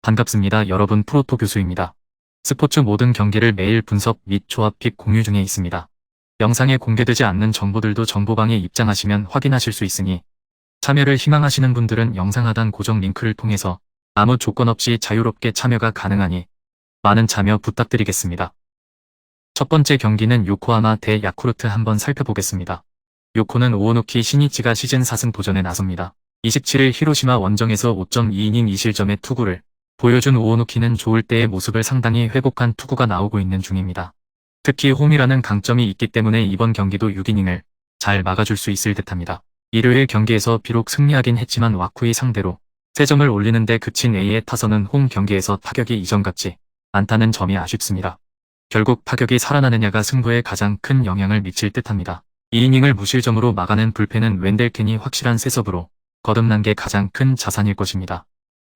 반갑습니다. 여러분, 프로토 교수입니다. 스포츠 모든 경기를 매일 분석 및 조합 픽 공유 중에 있습니다. 영상에 공개되지 않는 정보들도 정보방에 입장하시면 확인하실 수 있으니 참여를 희망하시는 분들은 영상 하단 고정 링크를 통해서 아무 조건 없이 자유롭게 참여가 가능하니 많은 참여 부탁드리겠습니다. 첫 번째 경기는 요코하마 대 야쿠르트 한번 살펴보겠습니다. 요코는 오오누키 시니치가 시즌 4승 도전에 나섭니다. 27일 히로시마 원정에서 5.2이닝 2실점의 투구를 보여준 오오누키는 좋을 때의 모습을 상당히 회복한 투구가 나오고 있는 중입니다. 특히 홈이라는 강점이 있기 때문에 이번 경기도 6이닝을 잘 막아줄 수 있을 듯합니다. 일요일 경기에서 비록 승리하긴 했지만 와쿠이 상대로 3점을 올리는데 그친 A의 타선은 홈 경기에서 타격이 이전 같지 않다는 점이 아쉽습니다. 결국 타격이 살아나느냐가 승부에 가장 큰 영향을 미칠 듯합니다. 2이닝을 무실점으로 막아낸 불펜은 웬델켄이 확실한 셋업으로 거듭난 게 가장 큰 자산일 것입니다.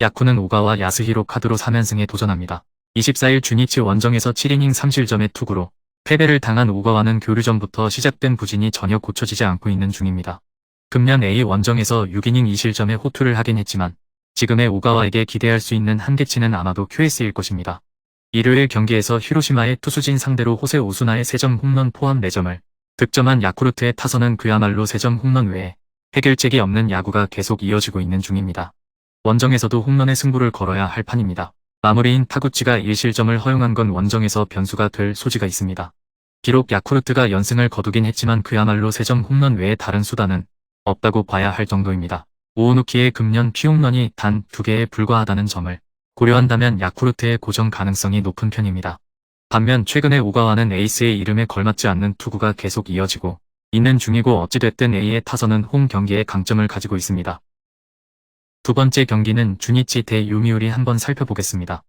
야쿠는 오가와 야스히로 카드로 3연승에 도전합니다. 24일 주니치 원정에서 7이닝 3실점의 투구로 패배를 당한 오가와는 교류 전부터 시작된 부진이 전혀 고쳐지지 않고 있는 중입니다. 금년 A 원정에서 6이닝 2실점의 호투를 하긴 했지만 지금의 오가와에게 기대할 수 있는 한계치는 아마도 QS일 것입니다. 일요일 경기에서 히로시마의 투수진 상대로 호세 오수나의 3점 홈런 포함 4점을 득점한 야쿠르트의 타선은 그야말로 3점 홈런 외에 해결책이 없는 야구가 계속 이어지고 있는 중입니다. 원정에서도 홈런의 승부를 걸어야 할 판입니다. 마무리인 타구치가 1실점을 허용한 건 원정에서 변수가 될 소지가 있습니다. 비록 야쿠르트가 연승을 거두긴 했지만 그야말로 3점 홈런 외에 다른 수단은 없다고 봐야 할 정도입니다. 오오누키의 금년 피홈런이 단 2개에 불과하다는 점을 고려한다면 야쿠르트의 고정 가능성이 높은 편입니다. 반면 최근에 오가와는 에이스의 이름에 걸맞지 않는 투구가 계속 이어지고 있는 중이고 어찌됐든 A의 타선은 홈 경기에 강점을 가지고 있습니다. 두 번째 경기는 주니치 대 요미우리 한번 살펴보겠습니다.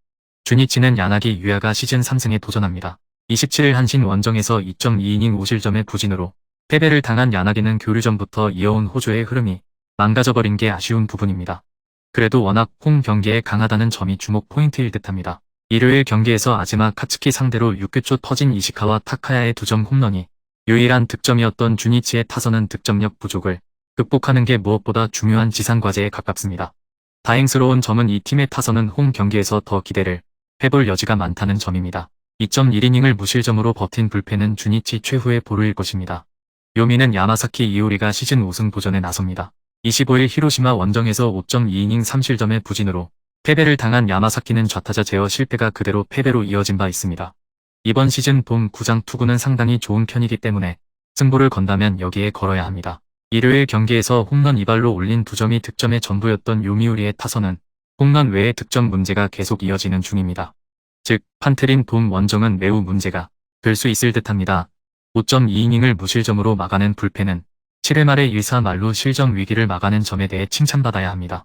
주니치는 야나기 유야가 시즌 3승에 도전합니다. 27일 한신 원정에서 2.2이닝 5실점의 부진으로 패배를 당한 야나기는 교류전부터 이어온 호조의 흐름이 망가져버린 게 아쉬운 부분입니다. 그래도 워낙 홈 경기에 강하다는 점이 주목 포인트일 듯합니다. 일요일 경기에서 아즈마 카츠키 상대로 6회 초 터진 이시카와 타카야의 2점 홈런이 유일한 득점이었던 주니치의 타선은 득점력 부족을 극복하는 게 무엇보다 중요한 지상과제에 가깝습니다. 다행스러운 점은 이 팀의 타선은 홈 경기에서 더 기대를 해볼 여지가 많다는 점입니다. 2.1이닝을 무실점으로 버틴 불펜은 주니치 최후의 보루일 것입니다. 요미는 야마사키 이오리가 시즌 5승 도전에 나섭니다. 25일 히로시마 원정에서 5.2이닝 3실점의 부진으로 패배를 당한 야마사키는 좌타자 제어 실패가 그대로 패배로 이어진 바 있습니다. 이번 시즌 봄 구장 투구는 상당히 좋은 편이기 때문에 승부를 건다면 여기에 걸어야 합니다. 일요일 경기에서 홈런 2발로 올린 2점이 득점의 전부였던 요미우리의 타선은 홈런 외의 득점 문제가 계속 이어지는 중입니다. 즉 판테린 봄 원정은 매우 문제가 될 수 있을 듯합니다. 5.2이닝을 무실점으로 막아낸 불펜은 7회 말에 1사 말로 실점 위기를 막아낸 점에 대해 칭찬받아야 합니다.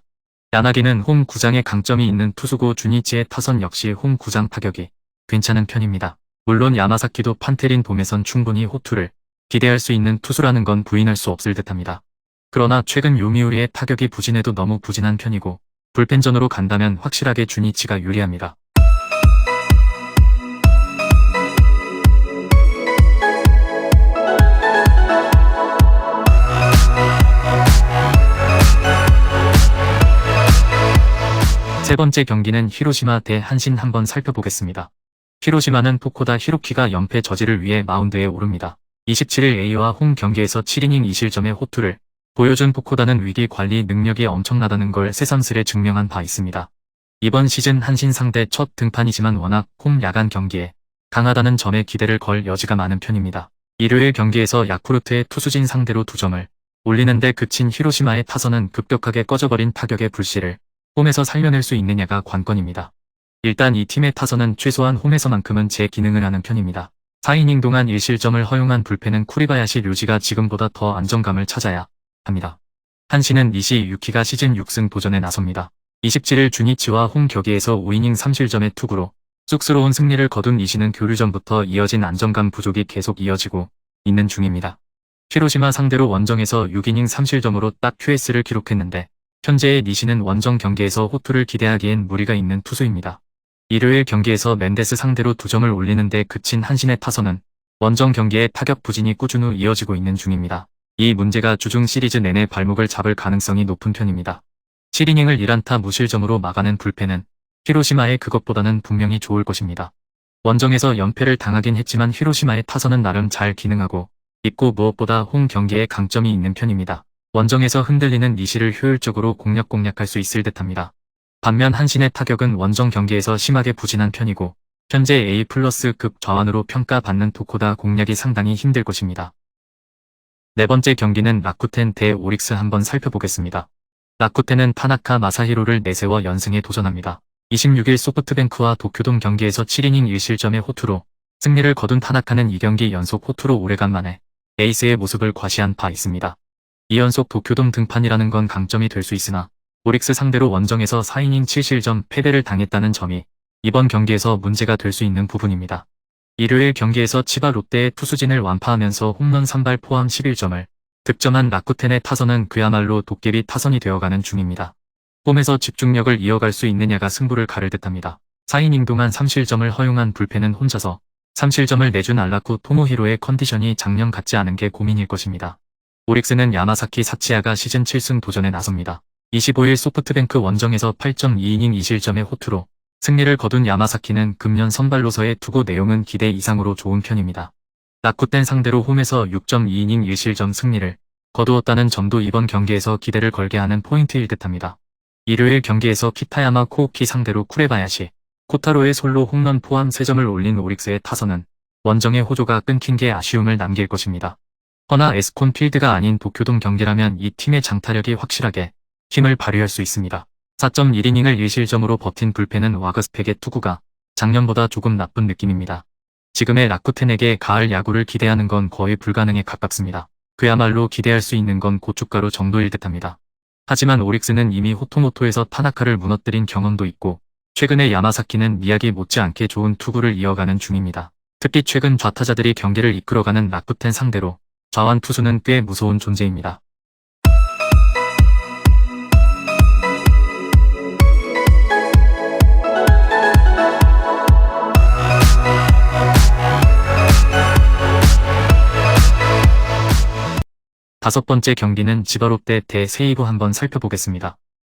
야나기는 홈 구장에 강점이 있는 투수고 주니치의 타선 역시 홈 구장 타격이 괜찮은 편입니다. 물론 야마사키도 판테린 봄에선 충분히 호투를 기대할 수 있는 투수라는 건 부인할 수 없을 듯합니다. 그러나 최근 요미우리의 타격이 부진해도 너무 부진한 편이고 불펜전으로 간다면 확실하게 주니치가 유리합니다. 세 번째 경기는 히로시마 대 한신 한번 살펴보겠습니다. 히로시마는 포코다 히로키가 연패 저지를 위해 마운드에 오릅니다. 27일 A와 홈 경기에서 7이닝 2실점의 호투를 보여준 포코다는 위기 관리 능력이 엄청나다는 걸 새삼스레 증명한 바 있습니다. 이번 시즌 한신 상대 첫 등판이지만 워낙 홈 야간 경기에 강하다는 점에 기대를 걸 여지가 많은 편입니다. 일요일 경기에서 야쿠르트의 투수진 상대로 2점을 올리는데 그친 히로시마의 타선은 급격하게 꺼져버린 타격의 불씨를 홈에서 살려낼 수 있느냐가 관건입니다. 일단 이 팀의 타선은 최소한 홈에서만큼은 제 기능을 하는 편입니다. 4이닝 동안 1실점을 허용한 불펜은 쿠리바야시 류지가 지금보다 더 안정감을 찾아야 합니다. 한신은 니시 유키가 시즌 6승 도전에 나섭니다. 27일 주니치와 홈 격기에서 5이닝 3실점의 투구로 쑥스러운 승리를 거둔 니시는 교류전부터 이어진 안정감 부족이 계속 이어지고 있는 중입니다. 히로시마 상대로 원정에서 6이닝 3실점으로 딱 QS를 기록했는데 현재의 니시는 원정 경기에서 호투를 기대하기엔 무리가 있는 투수입니다. 일요일 경기에서 멘데스 상대로 2점을 올리는데 그친 한신의 타선은 원정 경기의 타격 부진이 꾸준히 이어지고 있는 중입니다. 이 문제가 주중 시리즈 내내 발목을 잡을 가능성이 높은 편입니다. 7이닝을 1안타 무실점으로 막아낸 불펜은 히로시마의 그것보다는 분명히 좋을 것입니다. 원정에서 연패를 당하긴 했지만 히로시마의 타선은 나름 잘 기능하고 있고 무엇보다 홈 경기에 강점이 있는 편입니다. 원정에서 흔들리는 니시를 효율적으로 공략할 수 있을 듯합니다. 반면 한신의 타격은 원정 경기에서 심하게 부진한 편이고 현재 A+급 좌완으로 평가받는 토코다 공략이 상당히 힘들 것입니다. 네 번째 경기는 라쿠텐 대 오릭스 한번 살펴보겠습니다. 라쿠텐은 타나카 마사히로를 내세워 연승에 도전합니다. 26일 소프트뱅크와 도쿄돔 경기에서 7이닝 1실점의 호투로 승리를 거둔 타나카는 2경기 연속 호투로 오래간만에 에이스의 모습을 과시한 바 있습니다. 2연속 도쿄돔 등판이라는 건 강점이 될 수 있으나 오릭스 상대로 원정에서 4이닝 7실점 패배를 당했다는 점이 이번 경기에서 문제가 될 수 있는 부분입니다. 일요일 경기에서 치바 롯데의 투수진을 완파하면서 홈런 3발 포함 11점을 득점한 라쿠텐의 타선은 그야말로 도깨비 타선이 되어가는 중입니다. 홈에서 집중력을 이어갈 수 있느냐가 승부를 가를 듯합니다. 4이닝 동안 3실점을 허용한 불펜은 혼자서 3실점을 내준 알라쿠 토모히로의 컨디션이 작년 같지 않은 게 고민일 것입니다. 오릭스는 야마사키 사치야가 시즌 7승 도전에 나섭니다. 25일 소프트뱅크 원정에서 8.2이닝 2실점의 호투로 승리를 거둔 야마사키는 금년 선발로서의 투구 내용은 기대 이상으로 좋은 편입니다. 라쿠텐 상대로 홈에서 6.2이닝 1실점 승리를 거두었다는 점도 이번 경기에서 기대를 걸게 하는 포인트일 듯합니다. 일요일 경기에서 키타야마 코우키 상대로 쿠레바야시, 코타로의 솔로 홈런 포함 3점을 올린 오릭스의 타선은 원정의 호조가 끊긴 게 아쉬움을 남길 것입니다. 허나 에스콘 필드가 아닌 도쿄돔 경기라면 이 팀의 장타력이 확실하게 힘을 발휘할 수 있습니다. 4.1이닝을 1실점으로 버틴 불펜은 와그스펙의 투구가 작년보다 조금 나쁜 느낌입니다. 지금의 라쿠텐에게 가을 야구를 기대하는 건 거의 불가능에 가깝습니다. 그야말로 기대할 수 있는 건 고춧가루 정도일 듯합니다. 하지만 오릭스는 이미 호토모토에서 타나카를 무너뜨린 경험도 있고 최근에 야마사키는 미야기 못지않게 좋은 투구를 이어가는 중입니다. 특히 최근 좌타자들이 경기를 이끌어가는 라쿠텐 상대로 좌완 투수는 꽤 무서운 존재입니다. 다섯 번째 경기는 지바롯데 대 세이브 한번 살펴보겠습니다.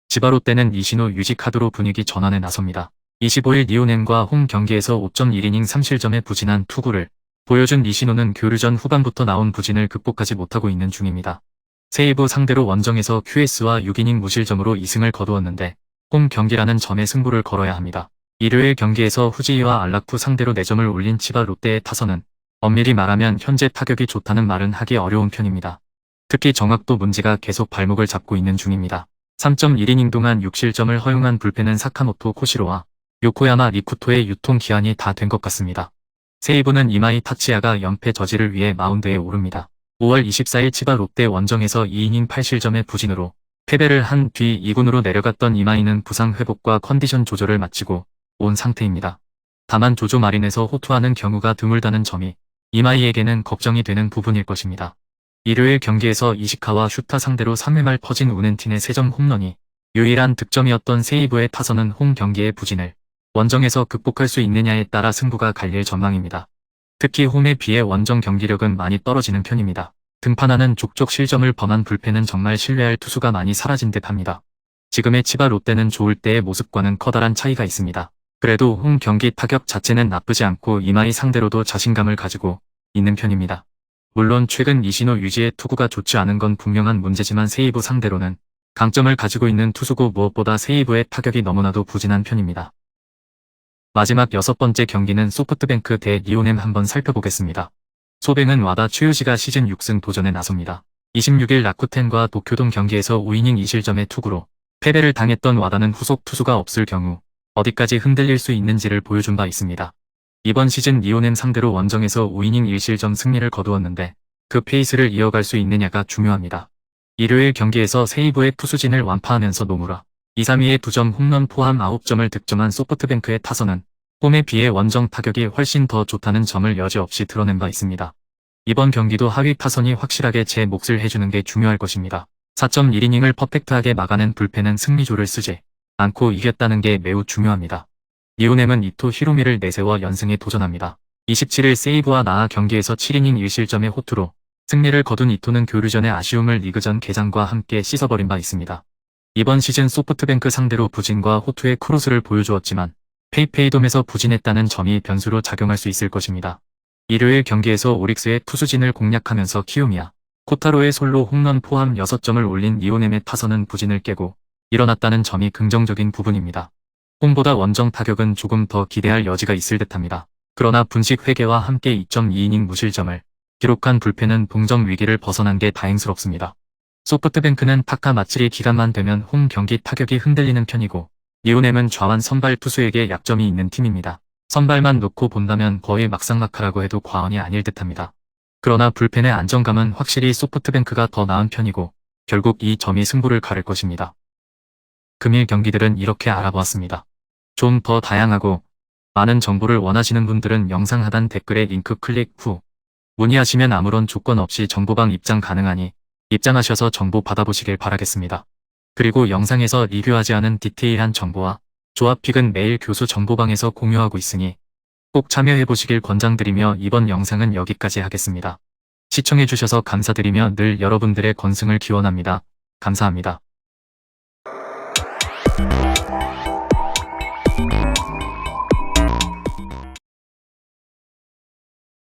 지바롯데는 이시노 유지 카드로 분위기 전환에 나섭니다. 25일 니오넨과 홈 경기에서 5.1이닝 3실점의 부진한 투구를 보여준 이시노는 교류전 후반부터 나온 부진을 극복하지 못하고 있는 중입니다. 세이브 상대로 원정에서 QS와 6이닝 무실점으로 2승을 거두었는데 홈 경기라는 점에 승부를 걸어야 합니다. 일요일 경기에서 후지이와 알라쿠 상대로 4점을 올린 치바 롯데의 타선은 엄밀히 말하면 현재 타격이 좋다는 말은 하기 어려운 편입니다. 특히 정확도 문제가 계속 발목을 잡고 있는 중입니다. 3.1이닝 동안 6실점을 허용한 불펜은 사카모토 코시로와 요코야마 리쿠토의 유통 기한이 다 된 것 같습니다. 세이브는 이마이 타치야가 연패 저지를 위해 마운드에 오릅니다. 5월 24일 치바 롯데 원정에서 2이닝 8실점의 부진으로 패배를 한 뒤 2군으로 내려갔던 이마이는 부상 회복과 컨디션 조절을 마치고 온 상태입니다. 다만 조조 마린에서 호투하는 경우가 드물다는 점이 이마이에게는 걱정이 되는 부분일 것입니다. 일요일 경기에서 이시카와 슈타 상대로 3회 말 퍼진 우넨틴의 3점 홈런이 유일한 득점이었던 세이브의 타선은 홈 경기의 부진을 원정에서 극복할 수 있느냐에 따라 승부가 갈릴 전망입니다. 특히 홈에 비해 원정 경기력은 많이 떨어지는 편입니다. 등판하는 족족 실점을 범한 불펜은 정말 신뢰할 투수가 많이 사라진 듯합니다. 지금의 치바 롯데는 좋을 때의 모습과는 커다란 차이가 있습니다. 그래도 홈 경기 타격 자체는 나쁘지 않고 이마이 상대로도 자신감을 가지고 있는 편입니다. 물론 최근 이시노 유지의 투구가 좋지 않은 건 분명한 문제지만 세이브 상대로는 강점을 가지고 있는 투수고 무엇보다 세이브의 타격이 너무나도 부진한 편입니다. 마지막 6번째 경기는 소프트뱅크 대 리오넴 한번 살펴보겠습니다. 소뱅은 와다 최유지가 시즌 6승 도전에 나섭니다. 26일 라쿠텐과 도쿄돔 경기에서 5이닝 2실점의 투구로 패배를 당했던 와다는 후속 투수가 없을 경우 어디까지 흔들릴 수 있는지를 보여준 바 있습니다. 이번 시즌 리오넴 상대로 원정에서 5이닝 1실점 승리를 거두었는데 그 페이스를 이어갈 수 있느냐가 중요합니다. 일요일 경기에서 세이브의 투수진을 완파하면서 노무라 2-3위의 2점 홈런 포함 9점을 득점한 소프트뱅크의 타선은 홈에 비해 원정 타격이 훨씬 더 좋다는 점을 여지없이 드러낸 바 있습니다. 이번 경기도 하위 타선이 확실하게 제 몫을 해주는 게 중요할 것입니다. 4.1이닝을 퍼펙트하게 막아낸 불펜은 승리조를 쓰지 않고 이겼다는 게 매우 중요합니다. 리오넴은 이토 히로미를 내세워 연승에 도전합니다. 27일 세이브와 나아 경기에서 7이닝 1실점의 호투로 승리를 거둔 이토는 교류전의 아쉬움을 리그전 개장과 함께 씻어버린 바 있습니다. 이번 시즌 소프트뱅크 상대로 부진과 호투의 크로스를 보여주었지만 페이페이돔에서 부진했다는 점이 변수로 작용할 수 있을 것입니다. 일요일 경기에서 오릭스의 투수진을 공략하면서 키우미야, 코타로의 솔로 홈런 포함 6점을 올린 이오넴의 타선은 부진을 깨고 일어났다는 점이 긍정적인 부분입니다. 홈보다 원정 타격은 조금 더 기대할 여지가 있을 듯합니다. 그러나 분식 회계와 함께 2.2이닝 무실점을 기록한 불펜은 동점 위기를 벗어난 게 다행스럽습니다. 소프트뱅크는 타카 마츠리 기간만 되면 홈 경기 타격이 흔들리는 편이고 이오넴은 좌완 선발 투수에게 약점이 있는 팀입니다. 선발만 놓고 본다면 거의 막상막하라고 해도 과언이 아닐 듯합니다. 그러나 불펜의 안정감은 확실히 소프트뱅크가 더 나은 편이고 결국 이 점이 승부를 가를 것입니다. 금일 경기들은 이렇게 알아보았습니다. 좀 더 다양하고 많은 정보를 원하시는 분들은 영상 하단 댓글에 링크 클릭 후 문의하시면 아무런 조건 없이 정보방 입장 가능하니 입장하셔서 정보 받아보시길 바라겠습니다. 그리고 영상에서 리뷰하지 않은 디테일한 정보와 조합픽은 매일 교수 정보방에서 공유하고 있으니 꼭 참여해보시길 권장드리며 이번 영상은 여기까지 하겠습니다. 시청해주셔서 감사드리며 늘 여러분들의 건승을 기원합니다. 감사합니다.